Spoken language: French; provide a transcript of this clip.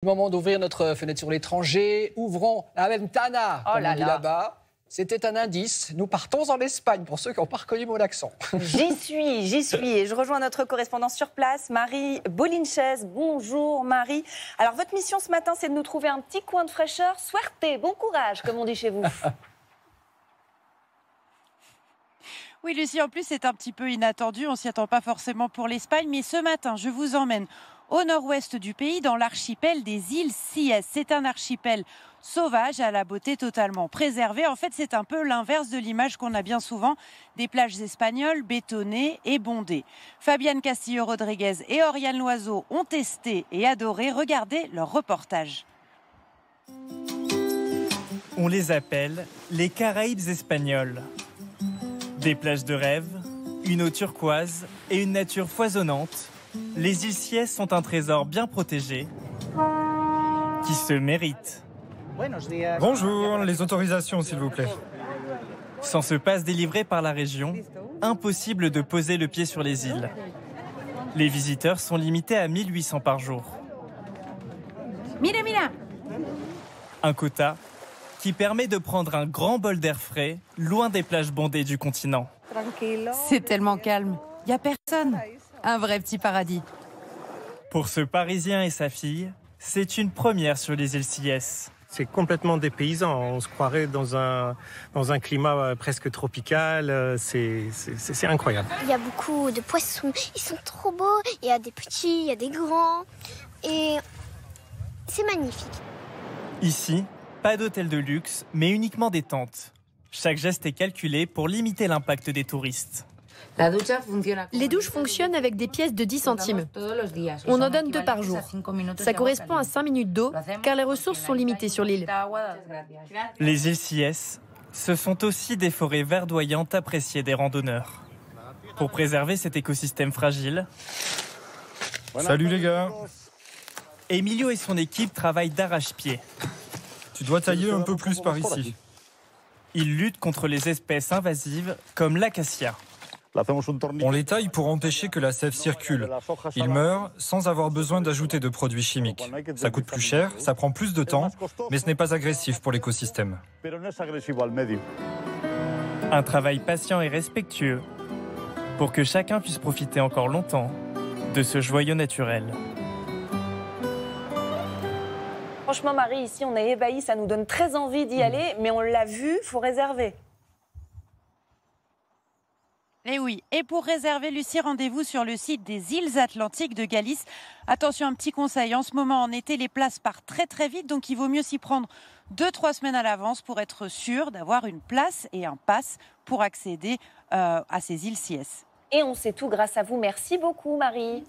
Moment d'ouvrir notre fenêtre sur l'étranger. Ouvrons la ventana, comme on dit là-bas. C'était un indice. Nous partons en Espagne, pour ceux qui n'ont pas reconnu mon accent. J'y suis. Et je rejoins notre correspondante sur place, Marie Bolinchez. Bonjour Marie. Alors votre mission ce matin, c'est de nous trouver un petit coin de fraîcheur. Suerte, bon courage, comme on dit chez vous. Oui, Lucie, en plus, c'est un petit peu inattendu. On ne s'y attend pas forcément pour l'Espagne. Mais ce matin, je vous emmène au nord-ouest du pays, dans l'archipel des îles Cíes. C'est un archipel sauvage à la beauté totalement préservée. En fait, c'est un peu l'inverse de l'image qu'on a bien souvent des plages espagnoles bétonnées et bondées. Fabienne Castillo-Rodriguez et Oriane Loiseau ont testé et adoré. Regardez leur reportage. On les appelle les Caraïbes espagnols. Des plages de rêve, une eau turquoise et une nature foisonnante. Les îles Cíes sont un trésor bien protégé qui se mérite. Bonjour, les autorisations s'il vous plaît. Sans ce passe délivré par la région, impossible de poser le pied sur les îles. Les visiteurs sont limités à 1800 par jour. Mira. Un quota qui permet de prendre un grand bol d'air frais, loin des plages bondées du continent. C'est tellement calme. Il n'y a personne. Un vrai petit paradis. Pour ce Parisien et sa fille, c'est une première sur les îles Cíes. C'est complètement dépaysant. On se croirait dans un climat presque tropical. C'est incroyable. Il y a beaucoup de poissons. Ils sont trop beaux. Il y a des petits, il y a des grands. Et c'est magnifique. Ici, pas d'hôtel de luxe, mais uniquement des tentes. Chaque geste est calculé pour limiter l'impact des touristes. Les douches fonctionnent avec des pièces de 10 centimes. On en donne 2 par jour. Ça correspond à 5 minutes d'eau, car les ressources sont limitées sur l'île. Les îles Cíes, ce sont aussi des forêts verdoyantes appréciées des randonneurs. Pour préserver cet écosystème fragile, Salut les gars. Emilio et son équipe travaillent d'arrache-pied. Tu dois tailler un peu plus par ici. Ils luttent contre les espèces invasives comme l'acacia. On les taille pour empêcher que la sève circule. Ils meurent sans avoir besoin d'ajouter de produits chimiques. Ça coûte plus cher, ça prend plus de temps, mais ce n'est pas agressif pour l'écosystème. Un travail patient et respectueux pour que chacun puisse profiter encore longtemps de ce joyau naturel. Franchement Marie, ici on est ébahis, ça nous donne très envie d'y aller, mais on l'a vu, il faut réserver. Et oui, et pour réserver, Lucie, rendez-vous sur le site des îles Atlantiques de Galice. Attention, un petit conseil, en ce moment en été, les places partent très très vite, donc il vaut mieux s'y prendre 2-3 semaines à l'avance pour être sûr d'avoir une place et un pass pour accéder à ces îles Cíes. Et on sait tout grâce à vous. Merci beaucoup Marie.